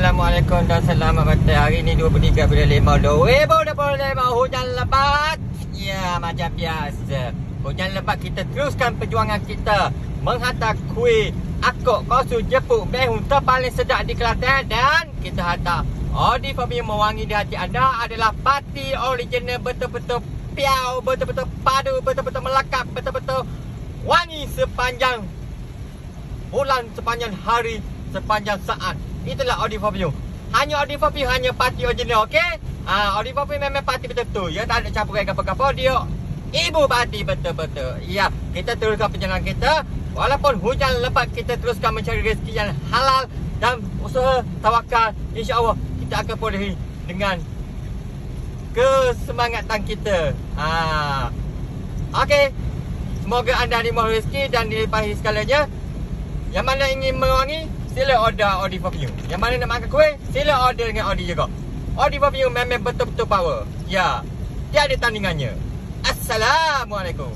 Assalamualaikum dan selamat petang. Hari ni 23 bulan 5 2025. Hujan lebat. Ya, macam biasa. Hujan lebat, kita teruskan perjuangan kita menghantar kuih akok kosu jepuk behun terpaling sedap di Kelantan. Dan kita hantar Audi Formula mewangi di hati anda adalah parti original, betul-betul piau, betul-betul padu, betul-betul melekap, betul-betul wangi sepanjang bulan, sepanjang hari, sepanjang saat. Itulah Audi Formula. Hanya Audi Formula, hanya parti original, okey? Audi Formula memang parti betul-betul. Ya, tak ada campuran apa-apa. Dia ibu parti betul-betul. Ya, kita teruskan perjalanan kita. Walaupun hujan lebat, kita teruskan mencari rezeki yang halal dan usaha tawakal. InsyaAllah kita akan perolehi dengan kesemangatan kita. Okey. Semoga anda dimurah rezeki dan dilimpahi segalanya. Yang mana ingin mewangi, sila order Audi Formula. Yang mana nak makan kuih, sila order dengan Audi juga. Audi Formula memang betul-betul power. Ya, tiada tandingannya. Assalamualaikum.